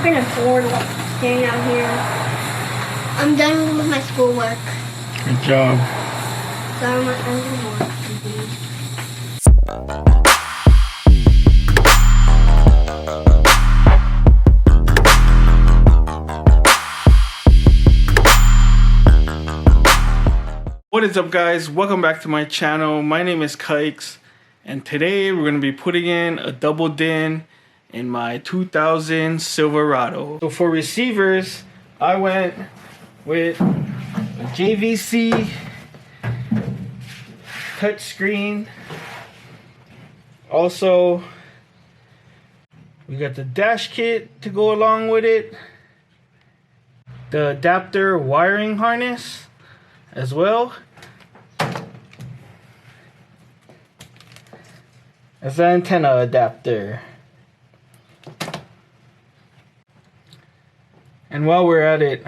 kind of bored standing out here. I'm done with my schoolwork. Good job. So I'm doing more. What is up, guys? Welcome back to my channel. My name is Kikes, and today we're going to be putting in a double din in my 2000 Silverado. So for receivers, I went with a JVC touchscreen. Also, we got the dash kit to go along with it, the adapter wiring harness as well as the antenna adapter. And while we're at it,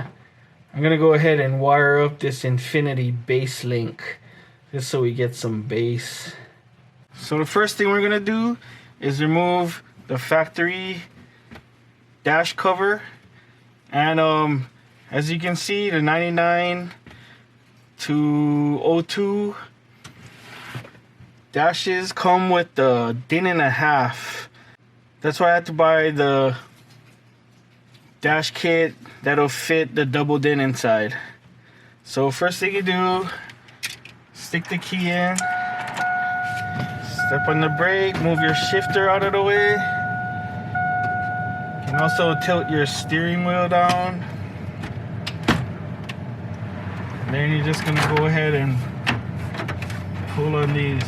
I'm gonna go ahead and wire up this Infinity bass link just so we get some bass. So the first thing we're gonna do is remove the factory dash cover, and as you can see, the 99 to 02 dashes come with the din and a half. That's why I had to buy the dash kit that'll fit the double din inside. So first thing you do, stick the key in, step on the brake, move your shifter out of the way. You can also tilt your steering wheel down. Then you're just gonna go ahead and pull on these.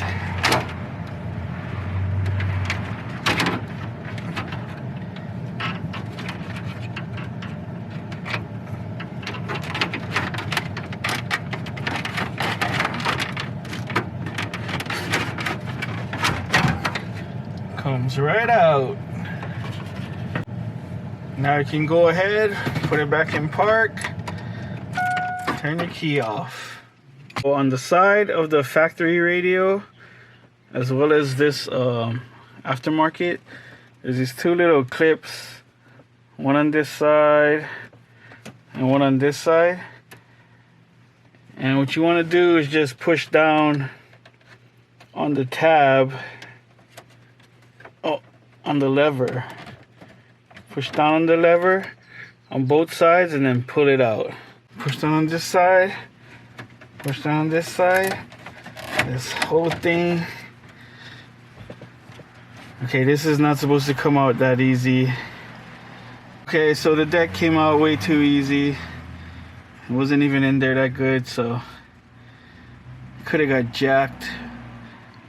Comes right out. Now you can go ahead, put it back in park. Turn your key off. So on the side of the factory radio, as well as this aftermarket, there's these two little clips, one on this side and one on this side. And what you want to do is just push down on the tab, on the lever. Push down on the lever on both sides and then pull it out. Push down on this side, push down on this side, this whole thing. Okay, this is not supposed to come out that easy. Okay, so the deck came out way too easy. It wasn't even in there that good, so could have got jacked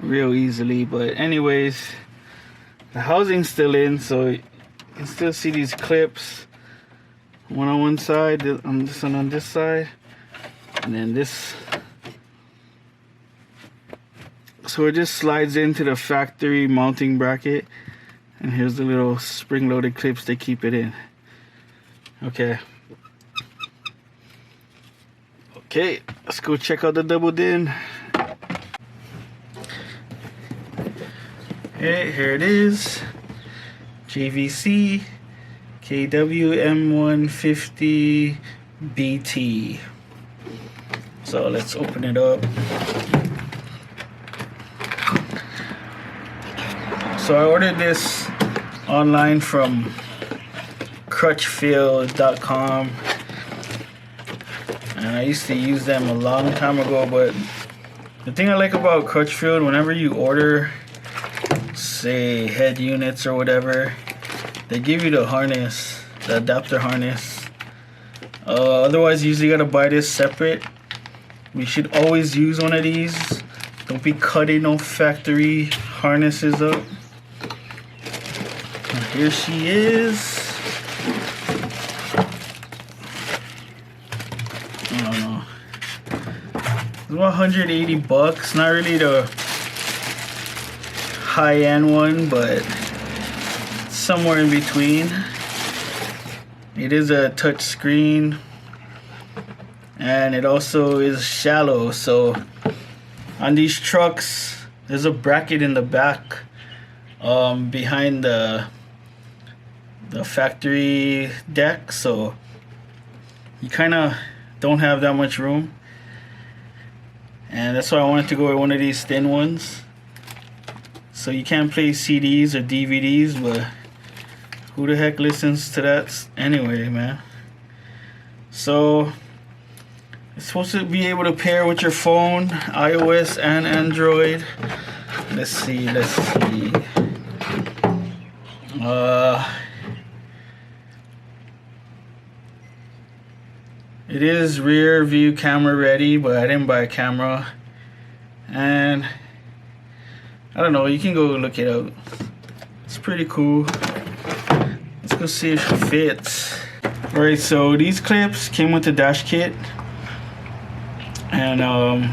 real easily. But anyways, the housing's still in, so you can still see these clips. One on one side, on this one on this side, and then this. So it just slides into the factory mounting bracket, and here's the little spring-loaded clips to keep it in. Okay, let's go check out the double din. Okay, here it is. JVC KWM150BT. So let's open it up. So I ordered this online from crutchfield.com, and I used to use them a long time ago. But the thing I like about Crutchfield, whenever you order, say, head units or whatever, they give you the harness, the adapter harness. Otherwise, you usually gotta buy this separate. We should always use one of these. Don't be cutting no factory harnesses up. And here she is. I don't know. It's about 180 bucks. Not really the high-end one, but somewhere in between. It is a touch screen, and it also is shallow. So on these trucks, there's a bracket in the back behind the factory deck, so you kind of don't have that much room, and that's why I wanted to go with one of these thin ones. So you can't play CDs or DVDs, but who the heck listens to that anyway, man? So it's supposed to be able to pair with your phone, iOS and Android. Let's see. It is rear view camera ready, but I didn't buy a camera. And I don't know, you can go look it out. It's pretty cool. Let's go see if it fits. Alright, so these clips came with the dash kit. And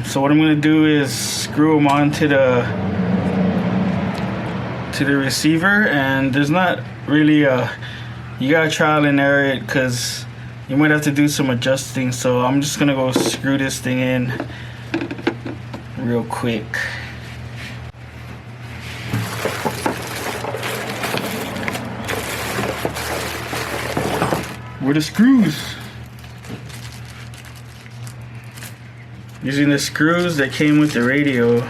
so what I'm gonna do is screw them onto the receiver, and there's not really you gotta trial and error it because you might have to do some adjusting. So I'm just gonna go screw this thing in real quick. Where are the screws? Using the screws that came with the radio.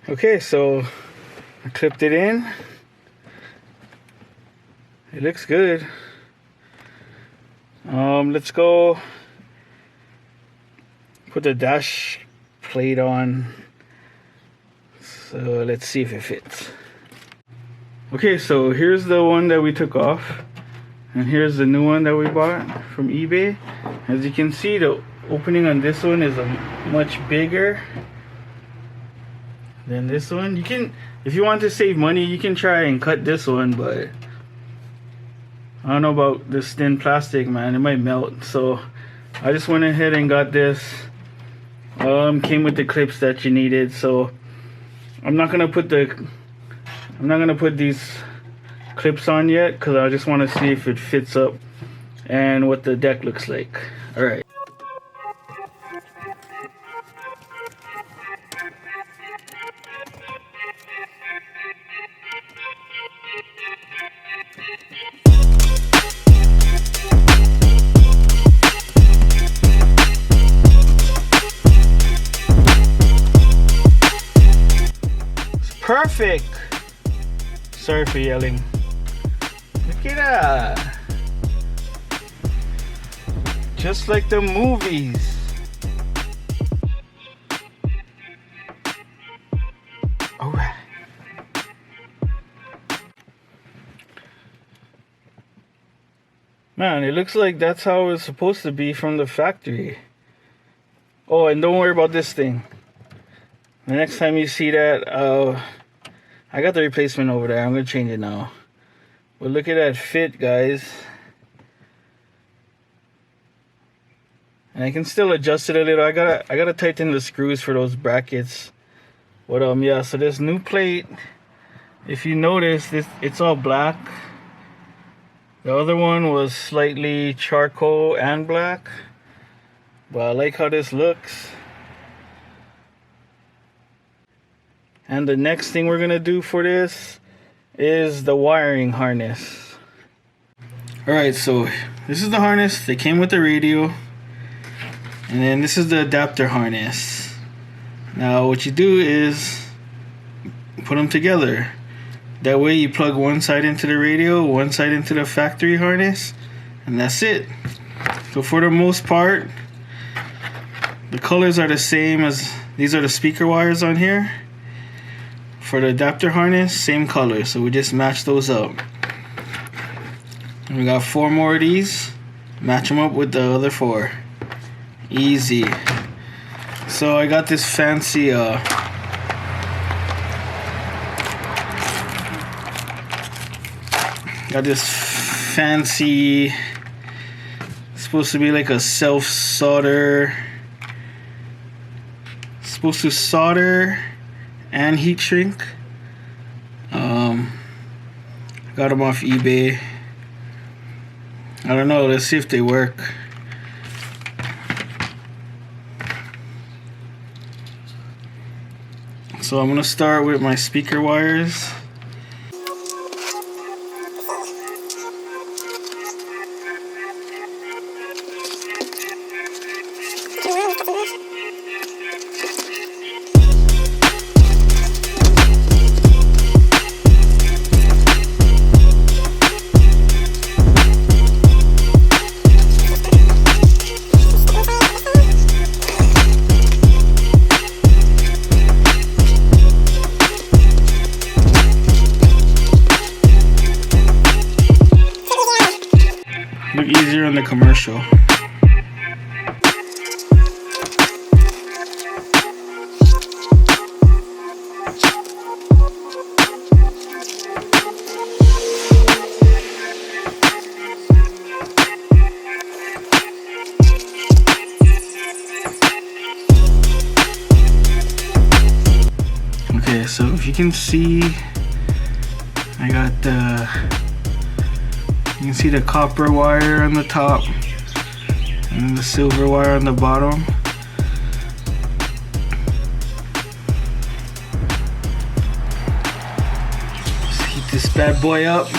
Okay, so I clipped it in. It looks good. Let's go put the dash plate on. So let's see if it fits. Okay, so here's the one that we took off, and here's the new one that we bought from eBay. As you can see, the opening on this one is much bigger than this one. You can, if you want to save money, you can try and cut this one, but I don't know about this thin plastic, man. It might melt. So I just went ahead and got this. Came with the clips that you needed. So I'm not gonna put these clips on yet because I just want to see if it fits up and what the deck looks like. All right. Perfect. Sorry for yelling. Look at that. Just like the movies. Alright. Man, it looks like that's how it's supposed to be from the factory. Oh, and don't worry about this thing. The next time you see that, I got the replacement over there. I'm gonna change it now. But look at that fit, guys. And I can still adjust it a little. I gotta tighten the screws for those brackets. But yeah. So this new plate, if you notice, it's all black. The other one was slightly charcoal and black. But I like how this looks. And the next thing we're gonna do for this is the wiring harness. Alright, so this is the harness. They came with the radio. And then this is the adapter harness. Now what you do is put them together. That way you plug one side into the radio, one side into the factory harness, and that's it. So for the most part, the colors are the same as these are the speaker wires on here. For the adapter harness, same color, so we just match those up. And we got 4 more of these. match them up with the other 4. Easy. So I got this fancy supposed to be like a self solder, supposed to solder and heat shrink. Got them off eBay. I don't know, let's see if they work. So I'm gonna start with my speaker wires. Look easier in the commercial. Okay, so if you can see, I got you can see the copper wire on the top and the silver wire on the bottom. Let's heat this bad boy up.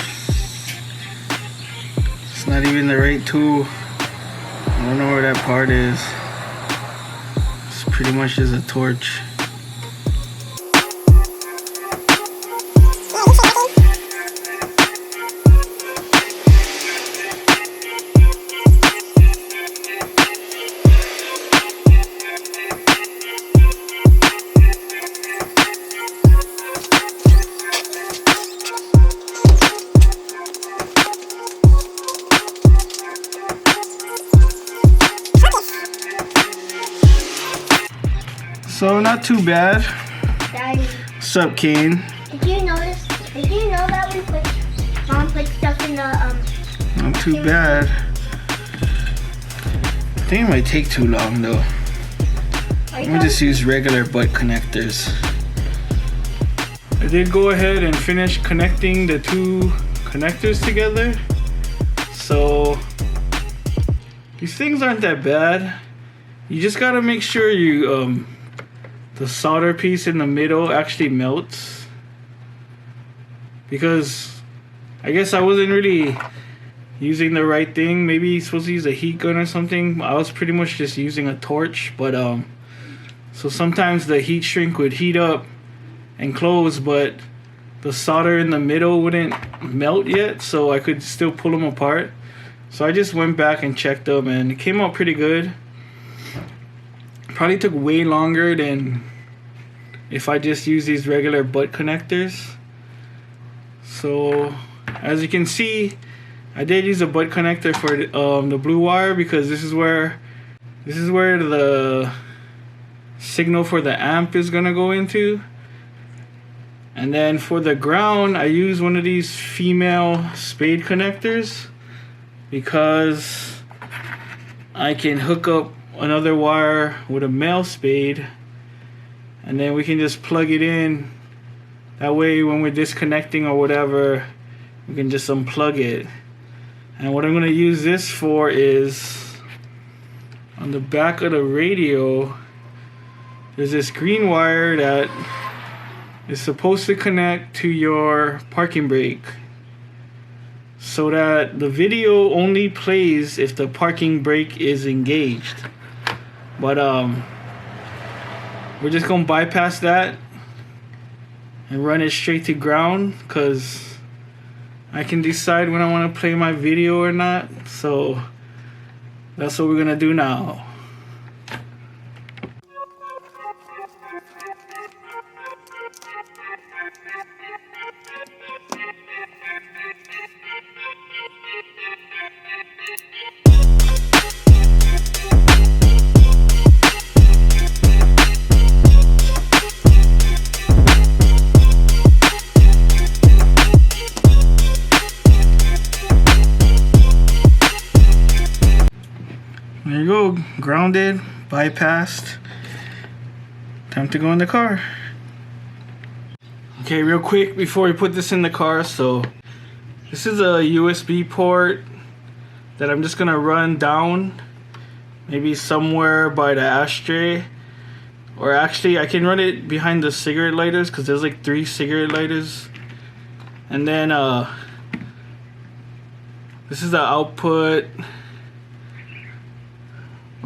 It's not even the right tool. I don't know where that part is. It's pretty much just a torch. So not too bad. Daddy, What's up, Kane? did you know that Mom put stuff in the Not too bad. I think it might take too long though. I'm gonna just use regular butt connectors. I did go ahead and finish connecting the 2 connectors together. So these things aren't that bad. You just gotta make sure you the solder piece in the middle actually melts, because I guess I wasn't really using the right thing. Maybe you're supposed to use a heat gun or something. I was pretty much just using a torch, but so sometimes the heat shrink would heat up and close, but the solder in the middle wouldn't melt yet, so I could still pull them apart. So I just went back and checked them, and it came out pretty good. Probably took way longer than if I just use these regular butt connectors. So as you can see, I did use a butt connector for the blue wire, because this is where the signal for the amp is gonna go into. And then for the ground, I use one of these female spade connectors, because I can hook up another wire with a male spade, and then we can just plug it in. That way when we're disconnecting or whatever, we can just unplug it. And what I'm going to use this for is on the back of the radio, there's this green wire that is supposed to connect to your parking brake, so that the video only plays if the parking brake is engaged. But we're just gonna bypass that and run it straight to ground, because I can decide when I want to play my video or not. So that's what we're gonna do now. There you go, grounded, bypassed. Time to go in the car. Okay, real quick before we put this in the car, so this is a USB port that I'm just gonna run down, maybe somewhere by the ashtray, or actually I can run it behind the cigarette lighters because there's like 3 cigarette lighters. And then this is the output.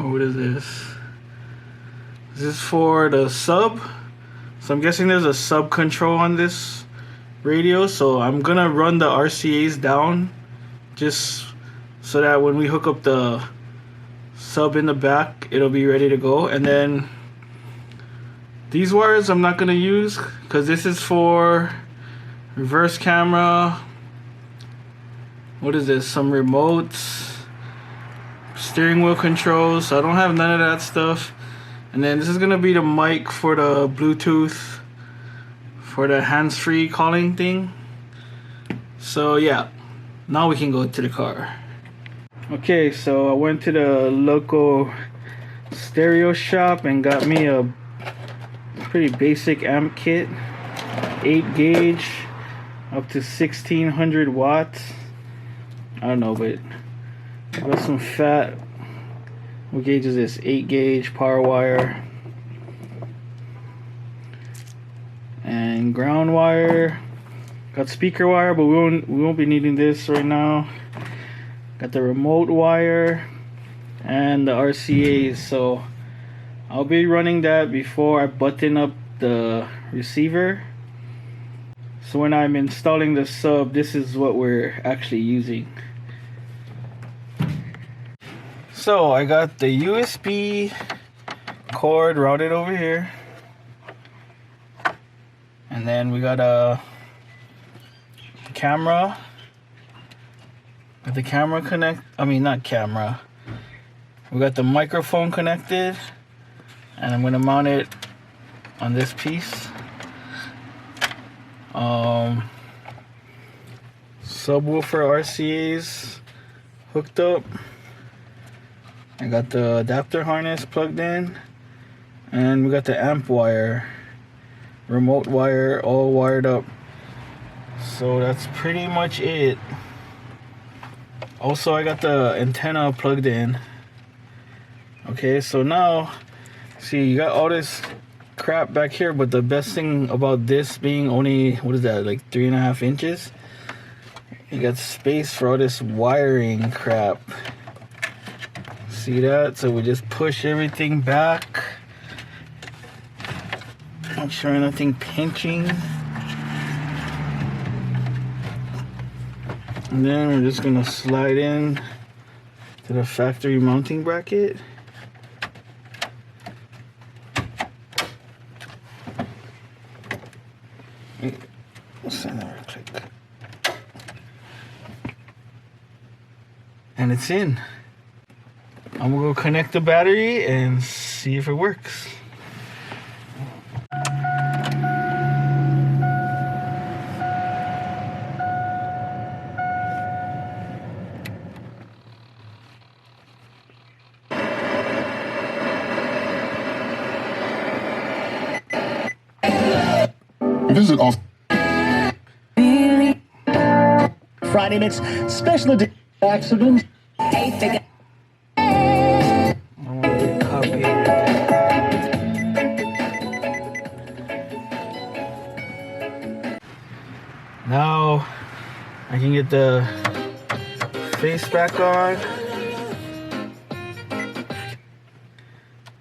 Oh, what is this? This is for the sub. So I'm guessing there's a sub control on this radio. So I'm gonna run the RCAs down just so that when we hook up the sub in the back, it'll be ready to go. And then these wires I'm not gonna use because this is for reverse camera. What is this? Some remotes, steering wheel controls. So I don't have none of that stuff. And then this is gonna be the mic for the Bluetooth for the hands-free calling thing. So yeah, now we can go to the car. Okay, so I went to the local stereo shop and got me a pretty basic amp kit, 8 gauge, up to 1600 watts. I don't know, but I got some fat. What gauge is this? 8 gauge power wire and ground wire. Got speaker wire, but we won't be needing this right now. Got the remote wire and the RCAs, so I'll be running that before I button up the receiver. So when I'm installing the sub, this is what we're actually using. So I got the USB cord routed over here, and then we got a camera. Got the camera not camera. We got the microphone connected, and I'm gonna mount it on this piece. Subwoofer RCAs hooked up. I got the adapter harness plugged in, and we got the amp wire, remote wire, all wired up. So that's pretty much it. Also, I got the antenna plugged in. Okay, so now, see, you got all this crap back here, but the best thing about this being only, what is that, like 3.5 inches? You got space for all this wiring crap. See that? So we just push everything back. Make sure nothing pinching. And then we're just gonna slide in to the factory mounting bracket. Let's send that real quick. And it's in. I'm gonna go connect the battery and see if it works. Visit off Friday Mix Special Edition Accidents. Now I can get the face back on.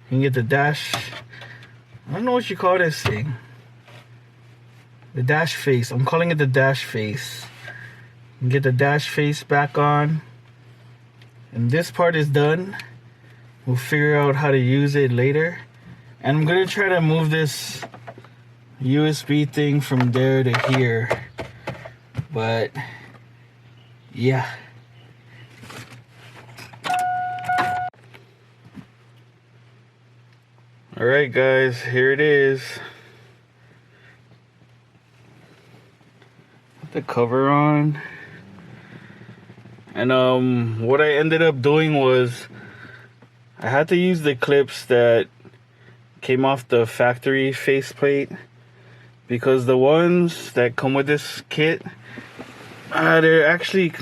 You can get the dash. I don't know what you call this thing. The dash face. I'm calling it the dash face. You can get the dash face back on. And this part is done. We'll figure out how to use it later. And I'm gonna try to move this USB thing from there to here. But yeah. Alright guys, here it is. Put the cover on. And what I ended up doing was I had to use the clips that came off the factory faceplate, because the ones that come with this kit, they're actually,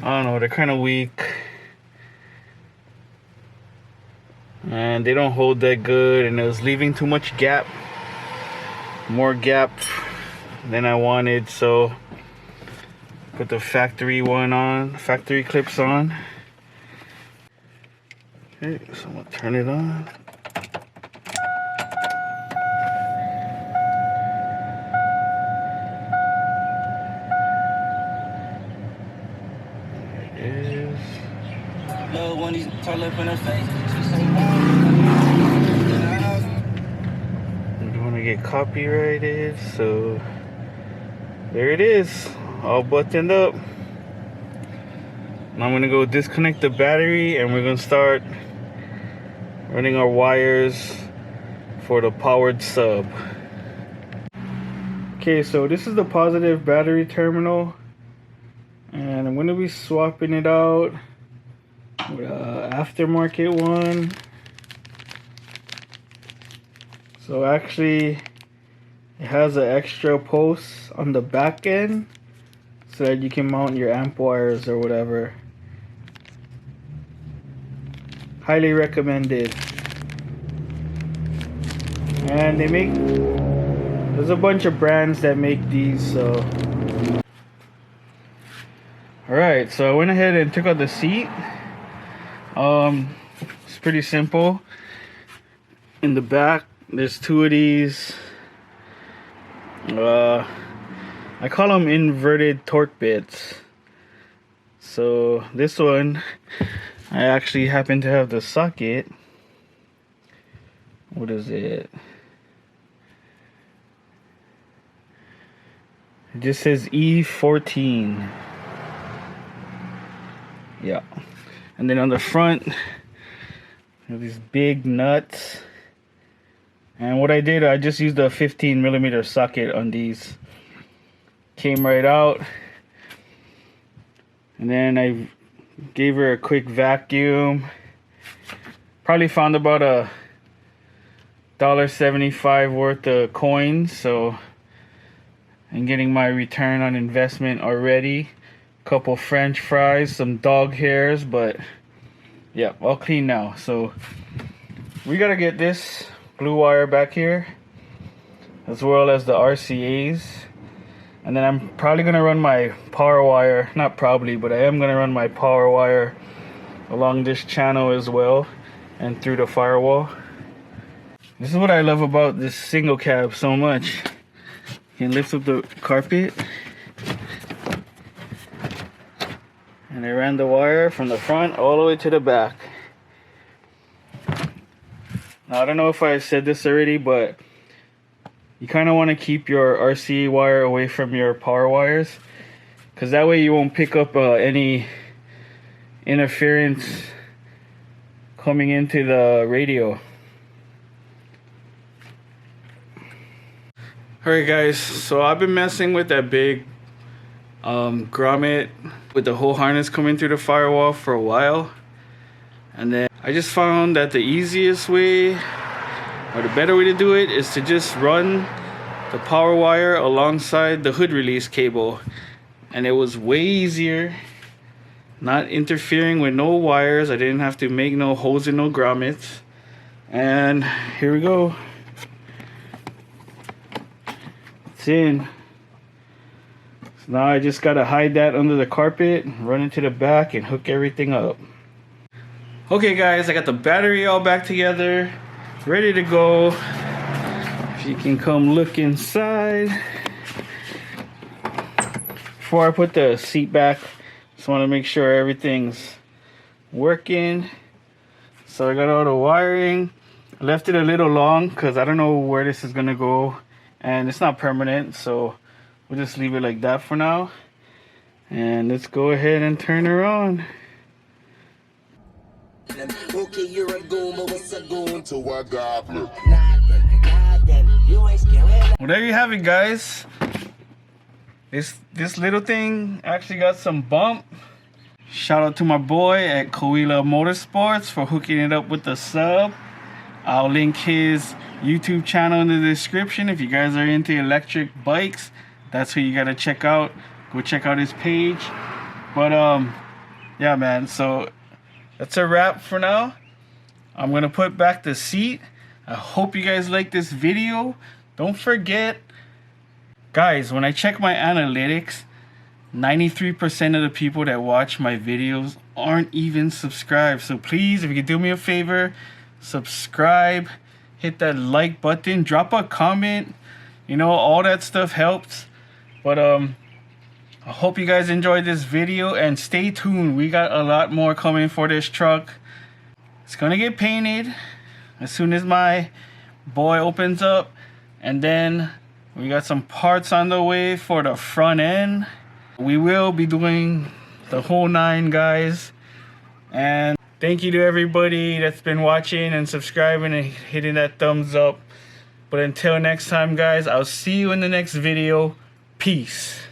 I don't know, they're kind of weak. And they don't hold that good, and it was leaving too much gap, more gap than I wanted. So put the factory one on, factory clips on. Okay, so I'm gonna turn it on. There it is. Love when he's tall up in her face. I don't want to get copyrighted, so there it is, all buttoned up. Now I'm gonna go disconnect the battery, and we're gonna start running our wires for the powered sub. Okay, so this is the positive battery terminal, and I'm gonna be swapping it out with an aftermarket one. So actually it has an extra post on the back end so that you can mount your amp wires or whatever. Highly recommended. And there's a bunch of brands that make these, so. Alright, so I went ahead and took out the seat. It's pretty simple. In the back, there's two of these. I call them inverted torque bits. So this one, I actually happen to have the socket. What is it? It just says E14. Yeah. And then on the front, these big nuts. And what I did, I just used a 15mm socket on these. Came right out. And then I gave her a quick vacuum. Probably found about $1.75 worth of coins. So I'm getting my return on investment already. Couple French fries, some dog hairs, but yeah, all clean now. So we gotta get this blue wire back here, as well as the RCAs, and then I'm probably gonna run my power wire, not probably, but I am gonna run my power wire along this channel as well and through the firewall. This is what I love about this single cab so much. You can lift up the carpet, and I ran the wire from the front all the way to the back. Now, I don't know if I said this already, but you kind of want to keep your RCA wire away from your power wires, because that way you won't pick up any interference coming into the radio. Alright guys, so I've been messing with that big grommet with the whole harness coming through the firewall for a while, and then I just found that the easiest way, or the better way to do it, is to just run the power wire alongside the hood release cable, and it was way easier, not interfering with no wires. I didn't have to make no holes in no grommets. And here we go, it's in. Now I just gotta hide that under the carpet, run it to the back, and hook everything up. Okay guys, I got the battery all back together, ready to go. If you can come look inside. Before I put the seat back, just want to make sure everything's working. So I got all the wiring. I left it a little long because I don't know where this is gonna go, and it's not permanent, so we'll just leave it like that for now. And let's go ahead and turn her on. Okay, you're a goon, but what's a goon to a goblin? Well, there you have it, guys. This little thing actually got some bump. Shout out to my boy at Uila Motorsports for hooking it up with the sub. I'll link his YouTube channel in the description. If you guys are into electric bikes, that's who you gotta check out. Go check out his page. But yeah, man, so that's a wrap for now. I'm gonna put back the seat. I hope you guys like this video. Don't forget, guys, when I check my analytics, 93% of the people that watch my videos aren't even subscribed. So please, if you could do me a favor, subscribe, hit that like button, drop a comment. You know, all that stuff helps. But I hope you guys enjoyed this video, and stay tuned. We got a lot more coming for this truck. It's gonna get painted as soon as my boy opens up, and then we got some parts on the way for the front end. We will be doing the whole 9, guys. And thank you to everybody that's been watching and subscribing and hitting that thumbs up. But until next time, guys, I'll see you in the next video. Peace.